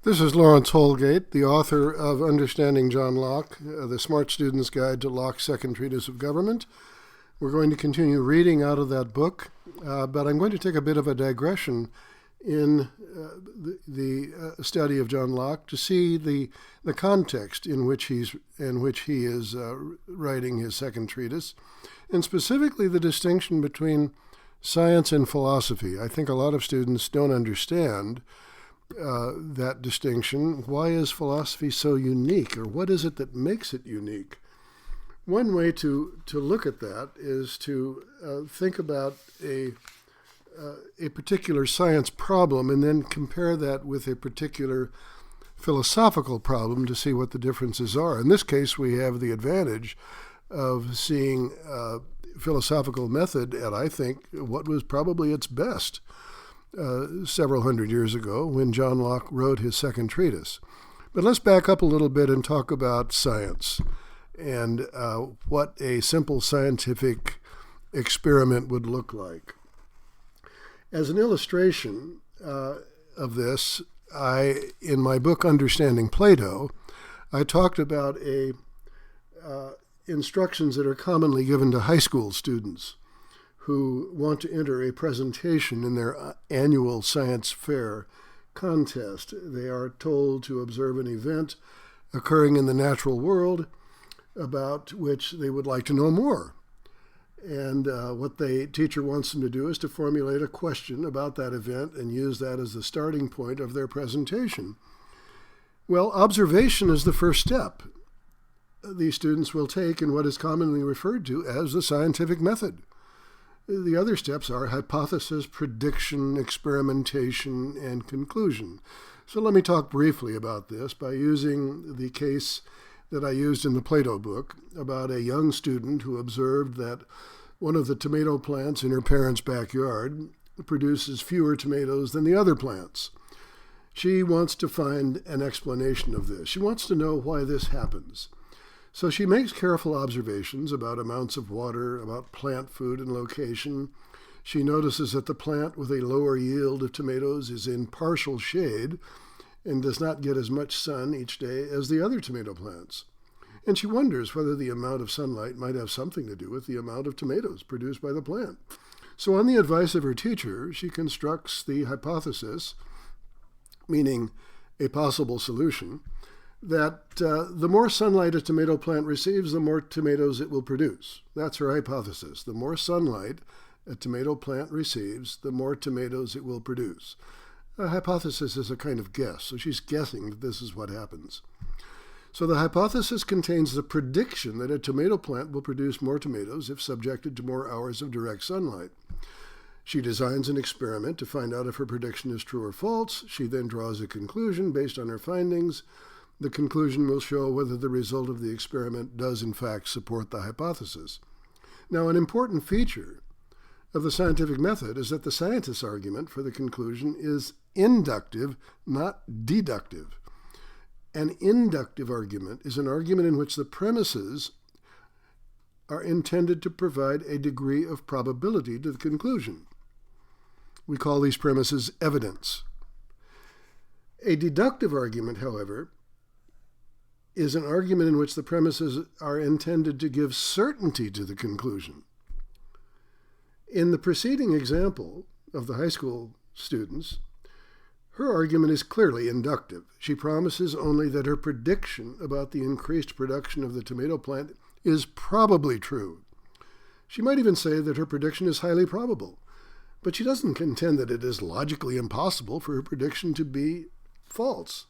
This is Lawrence Houlgate, the author of Understanding John Locke, the Smart Student's Guide to Locke's Second Treatise of Government. We're going to continue reading out of that book, but I'm going to take a bit of a digression in the study of John Locke to see the context in which he is writing his second treatise, and specifically the distinction between science and philosophy. I think a lot of students don't understand that distinction. Why is philosophy so unique, or what is it that makes it unique? One way to look at that is to think about a particular science problem and then compare that with a particular philosophical problem to see what the differences are. In this case, we have the advantage of seeing philosophical method at, I think, what was probably its best several hundred years ago when John Locke wrote his second treatise. But let's back up a little bit and talk about science and what a simple scientific experiment would look like. As an illustration of this, in my book Understanding Plato, I talked about instructions that are commonly given to high school students who want to enter a presentation in their annual science fair contest. They are told to observe an event occurring in the natural world about which they would like to know more. And what the teacher wants them to do is to formulate a question about that event and use that as the starting point of their presentation. Well, observation is the first step these students will take in what is commonly referred to as the scientific method. The other steps are hypothesis, prediction, experimentation, and conclusion. So let me talk briefly about this by using the case that I used in the Plato book about a young student who observed that one of the tomato plants in her parents' backyard produces fewer tomatoes than the other plants. She wants to find an explanation of this. She wants to know why this happens. So she makes careful observations about amounts of water, about plant food and location. She notices that the plant with a lower yield of tomatoes is in partial shade and does not get as much sun each day as the other tomato plants. And she wonders whether the amount of sunlight might have something to do with the amount of tomatoes produced by the plant. So on the advice of her teacher, she constructs the hypothesis, meaning a possible solution, that the more sunlight a tomato plant receives, the more tomatoes it will produce. That's her hypothesis. The more sunlight a tomato plant receives, the more tomatoes it will produce. A hypothesis is a kind of guess, so she's guessing that this is what happens. So the hypothesis contains the prediction that a tomato plant will produce more tomatoes if subjected to more hours of direct sunlight. She designs an experiment to find out if her prediction is true or false. She then draws a conclusion based on her findings. The conclusion will show whether the result of the experiment does in fact support the hypothesis. Now, an important feature of the scientific method is that the scientist's argument for the conclusion is inductive, not deductive. An inductive argument is an argument in which the premises are intended to provide a degree of probability to the conclusion. We call these premises evidence. A deductive argument, however, is an argument in which the premises are intended to give certainty to the conclusion. In the preceding example of the high school students, her argument is clearly inductive. She promises only that her prediction about the increased production of the tomato plant is probably true. She might even say that her prediction is highly probable, but she doesn't contend that it is logically impossible for her prediction to be false.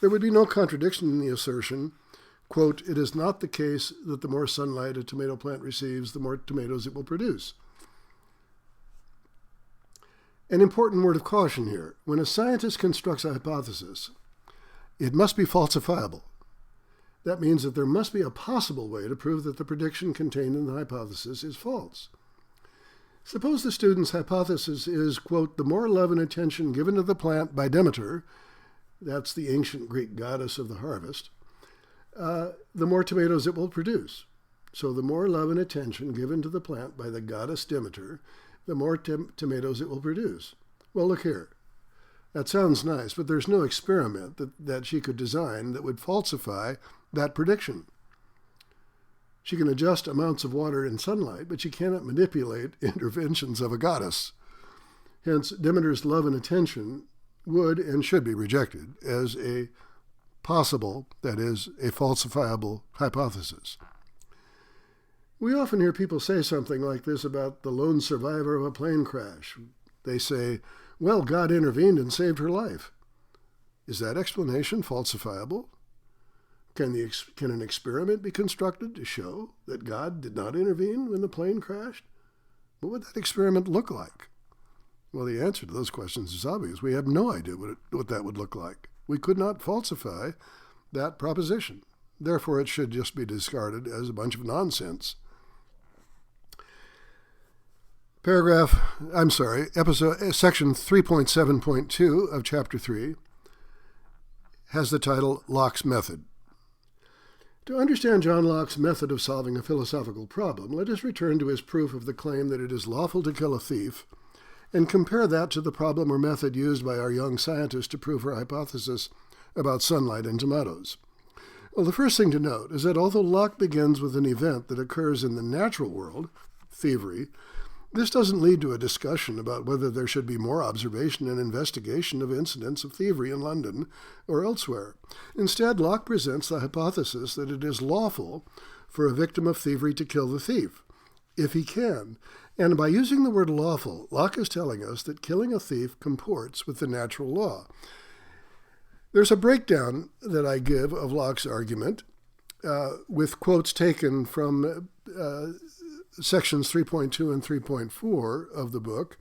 There would be no contradiction in the assertion, quote, "It is not the case that the more sunlight a tomato plant receives, the more tomatoes it will produce." An important word of caution here. When a scientist constructs a hypothesis, it must be falsifiable. That means that there must be a possible way to prove that the prediction contained in the hypothesis is false. Suppose the student's hypothesis is, quote, "The more love and attention given to the plant by Demeter," that's the ancient Greek goddess of the harvest, "the more tomatoes it will produce." So the more love and attention given to the plant by the goddess Demeter, the more tomatoes it will produce. Well, look here. That sounds nice, but there's no experiment that she could design that would falsify that prediction. She can adjust amounts of water in sunlight, but she cannot manipulate interventions of a goddess. Hence, Demeter's love and attention would and should be rejected as a possible, that is, a falsifiable hypothesis. We often hear people say something like this about the lone survivor of a plane crash. They say, well, God intervened and saved her life. Is that explanation falsifiable? Can an experiment be constructed to show that God did not intervene when the plane crashed? What would that experiment look like? Well, the answer to those questions is obvious. We have no idea what that would look like. We could not falsify that proposition. Therefore, it should just be discarded as a bunch of nonsense. Section 3.7.2 of Chapter 3 has the title Locke's Method. To understand John Locke's method of solving a philosophical problem, let us return to his proof of the claim that it is lawful to kill a thief and compare that to the problem or method used by our young scientist to prove her hypothesis about sunlight and tomatoes. Well, the first thing to note is that although Locke begins with an event that occurs in the natural world, thievery, this doesn't lead to a discussion about whether there should be more observation and investigation of incidents of thievery in London or elsewhere. Instead, Locke presents the hypothesis that it is lawful for a victim of thievery to kill the thief, if he can. And by using the word lawful, Locke is telling us that killing a thief comports with the natural law. There's a breakdown that I give of Locke's argument with quotes taken from sections 3.2 and 3.4 of the book.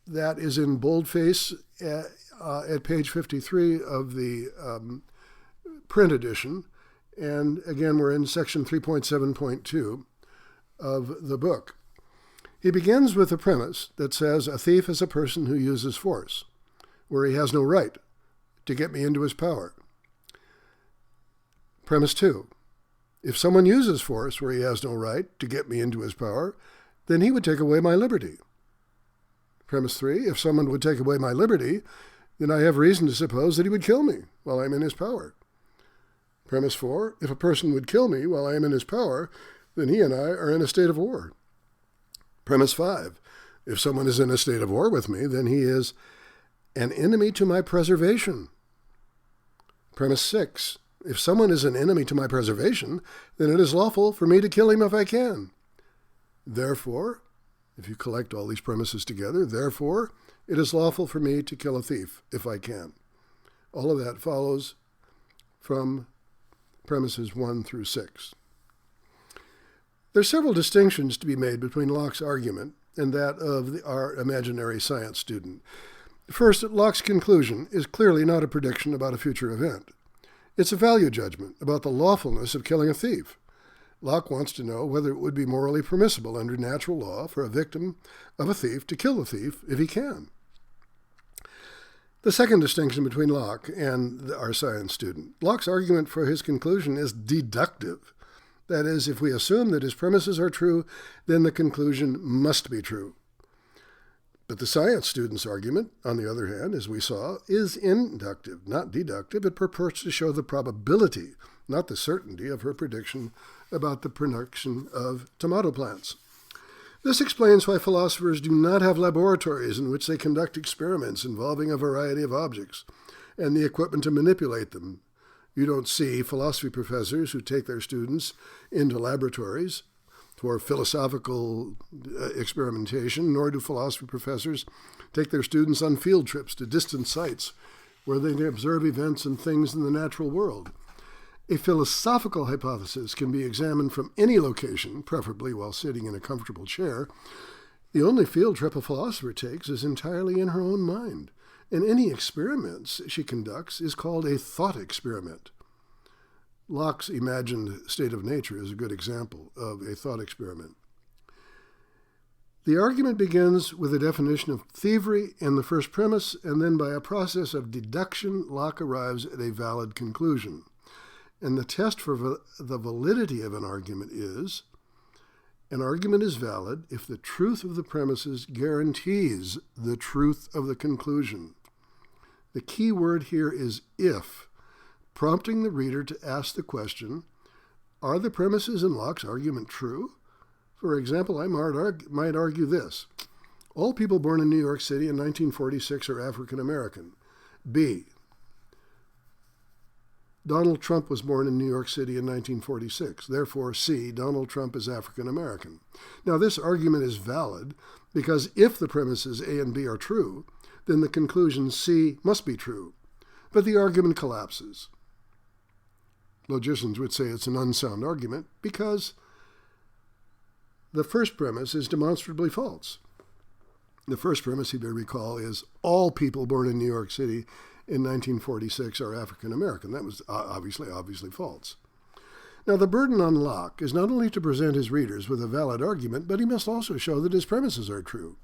That is in boldface at page 53 of the print edition. And again, we're in section 3.7.2 of the book. He begins with a premise that says a thief is a person who uses force, where he has no right to get me into his power. Premise 2. If someone uses force where he has no right to get me into his power, then he would take away my liberty. Premise 3, if someone would take away my liberty, then I have reason to suppose that he would kill me while I'm in his power. Premise 4, if a person would kill me while I am in his power, then he and I are in a state of war. Premise 5, if someone is in a state of war with me, then he is an enemy to my preservation. Premise 6, if someone is an enemy to my preservation, then it is lawful for me to kill him if I can. Therefore, if you collect all these premises together, therefore, it is lawful for me to kill a thief if I can. All of that follows from premises 1 through 6. There are several distinctions to be made between Locke's argument and that of our imaginary science student. First, Locke's conclusion is clearly not a prediction about a future event. It's a value judgment about the lawfulness of killing a thief. Locke wants to know whether it would be morally permissible under natural law for a victim of a thief to kill the thief if he can. The second distinction between Locke and our science student. Locke's argument for his conclusion is deductive. That is, if we assume that his premises are true, then the conclusion must be true. But the science student's argument, on the other hand, as we saw, is inductive, not deductive. It purports to show the probability, not the certainty, of her prediction about the production of tomato plants. This explains why philosophers do not have laboratories in which they conduct experiments involving a variety of objects and the equipment to manipulate them. You don't see philosophy professors who take their students into laboratories for philosophical experimentation, nor do philosophy professors take their students on field trips to distant sites where they can observe events and things in the natural world. A philosophical hypothesis can be examined from any location, preferably while sitting in a comfortable chair. The only field trip a philosopher takes is entirely in her own mind, and any experiments she conducts is called a thought experiment. Locke's imagined state of nature is a good example of a thought experiment. The argument begins with a definition of thievery in the first premise, and then by a process of deduction, Locke arrives at a valid conclusion. And the test for the validity of an argument is, An argument is valid if the truth of the premises guarantees the truth of the conclusion. The key word here is if, prompting the reader to ask the question, are the premises in Locke's argument true? For example, I might argue this. All people born in New York City in 1946 are African American. B. Donald Trump was born in New York City in 1946. Therefore, C. Donald Trump is African American. Now, this argument is valid because if the premises A and B are true, then the conclusion C must be true. But the argument collapses. Logicians would say it's an unsound argument because the first premise is demonstrably false. The first premise, you may recall, is all people born in New York City in 1946 are African American. That was obviously false. Now, the burden on Locke is not only to present his readers with a valid argument, but he must also show that his premises are true.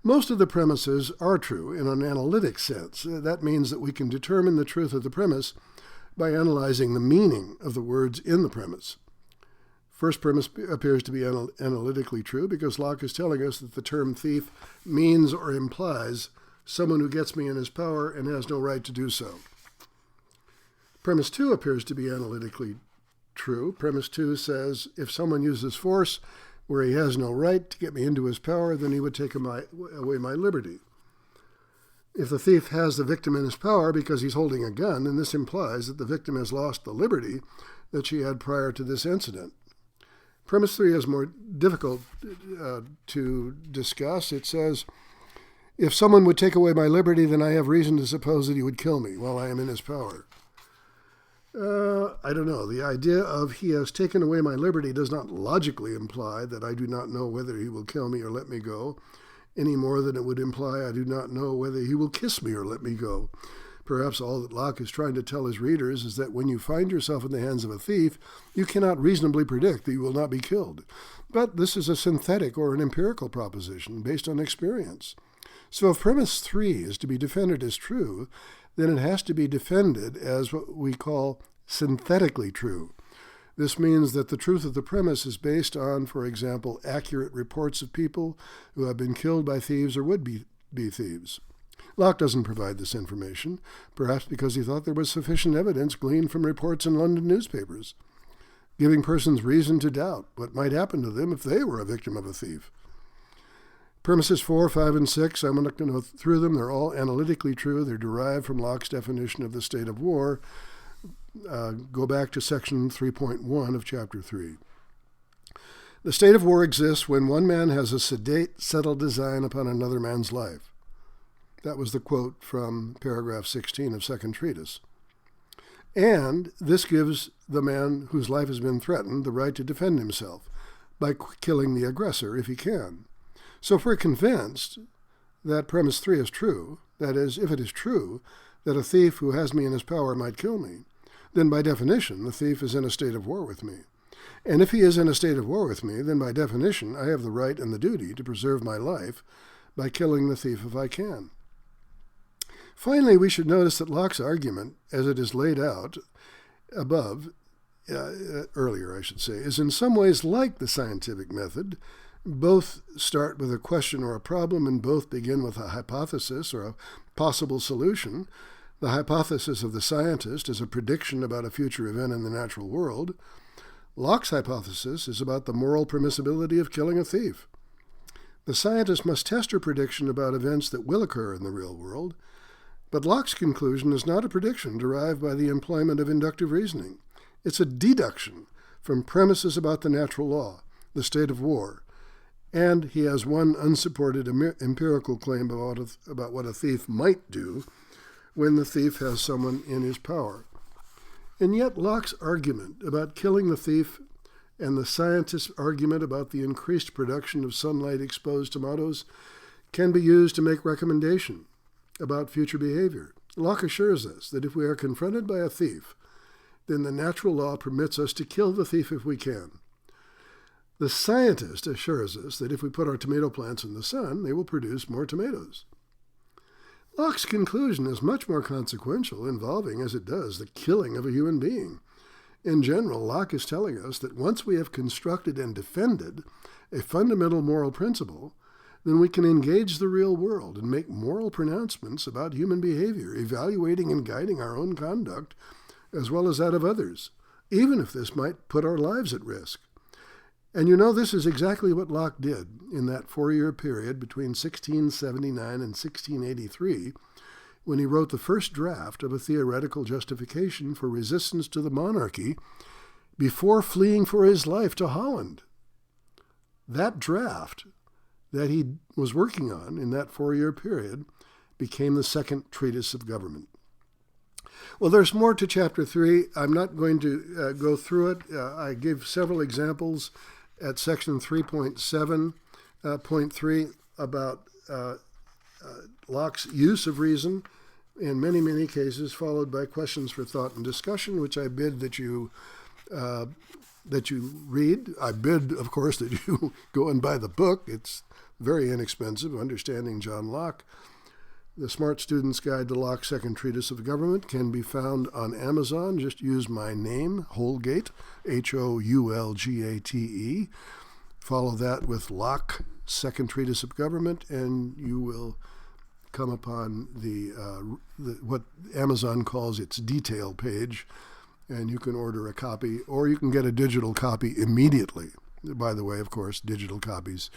Most of the premises are true in an analytic sense. That means that we can determine the truth of the premise by analyzing the meaning of the words in the premise. First premise appears to be analytically true because Locke is telling us that the term thief means or implies someone who gets me in his power and has no right to do so. Premise 2 appears to be analytically true. Premise 2 says if someone uses force where he has no right to get me into his power, then he would take away my liberty. If the thief has the victim in his power because he's holding a gun, then this implies that the victim has lost the liberty that she had prior to this incident. Premise 3 is more difficult to discuss. It says, if someone would take away my liberty, then I have reason to suppose that he would kill me while I am in his power. I don't know. The idea of he has taken away my liberty does not logically imply that I do not know whether he will kill me or let me go, any more than it would imply I do not know whether he will kiss me or let me go. Perhaps all that Locke is trying to tell his readers is that when you find yourself in the hands of a thief, you cannot reasonably predict that you will not be killed. But this is a synthetic or an empirical proposition based on experience. So if premise 3 is to be defended as true, then it has to be defended as what we call synthetically true. This means that the truth of the premise is based on, for example, accurate reports of people who have been killed by thieves or would be thieves. Locke doesn't provide this information, perhaps because he thought there was sufficient evidence gleaned from reports in London newspapers, giving persons reason to doubt what might happen to them if they were a victim of a thief. Premises 4, 5, and 6, I'm not going to go through them. They're all analytically true. They're derived from Locke's definition of the state of war. Go back to section 3.1 of chapter 3. The state of war exists when one man has a sedate, settled design upon another man's life. That was the quote from paragraph 16 of Second Treatise. And this gives the man whose life has been threatened the right to defend himself by killing the aggressor if he can. So if we're convinced that premise 3 is true, that is, if it is true that a thief who has me in his power might kill me, then by definition the thief is in a state of war with me. And if he is in a state of war with me, then by definition I have the right and the duty to preserve my life by killing the thief if I can. Finally, we should notice that Locke's argument, as it is laid out above, earlier I should say, is in some ways like the scientific method. Both start with a question or a problem, and both begin with a hypothesis or a possible solution. The hypothesis of the scientist is a prediction about a future event in the natural world. Locke's hypothesis is about the moral permissibility of killing a thief. The scientist must test her prediction about events that will occur in the real world, but Locke's conclusion is not a prediction derived by the employment of inductive reasoning. It's a deduction from premises about the natural law, the state of war, and he has one unsupported empirical claim about what a thief might do when the thief has someone in his power. And yet Locke's argument about killing the thief and the scientist's argument about the increased production of sunlight-exposed tomatoes can be used to make recommendation about future behavior. Locke assures us that if we are confronted by a thief, then the natural law permits us to kill the thief if we can. The scientist assures us that if we put our tomato plants in the sun, they will produce more tomatoes. Locke's conclusion is much more consequential, involving, as it does, the killing of a human being. In general, Locke is telling us that once we have constructed and defended a fundamental moral principle, then we can engage the real world and make moral pronouncements about human behavior, evaluating and guiding our own conduct as well as that of others, even if this might put our lives at risk. And this is exactly what Locke did in that 4-year period between 1679 and 1683, when he wrote the first draft of a theoretical justification for resistance to the monarchy before fleeing for his life to Holland. That draft that he was working on in that 4-year period became the Second Treatise of Government. Well, there's more to Chapter 3. I'm not going to go through it. I give several examples at Section 3.7.3 about Locke's use of reason in many, many cases, followed by questions for thought and discussion, which I bid that you read. I bid, of course, that you go and buy the book. It's very inexpensive, Understanding John Locke. The Smart Student's Guide to Locke's Second Treatise of Government can be found on Amazon. Just use my name, Houlgate, Houlgate. Follow that with Locke, Second Treatise of Government, and you will come upon the what Amazon calls its detail page, and you can order a copy, or you can get a digital copy immediately. By the way, of course, digital copies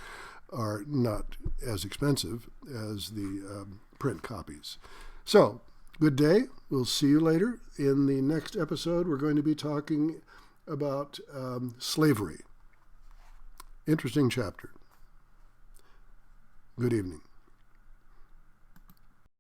are not as expensive as the print copies. So, good day. We'll see you later. In the next episode, we're going to be talking about slavery. Interesting chapter. Good evening.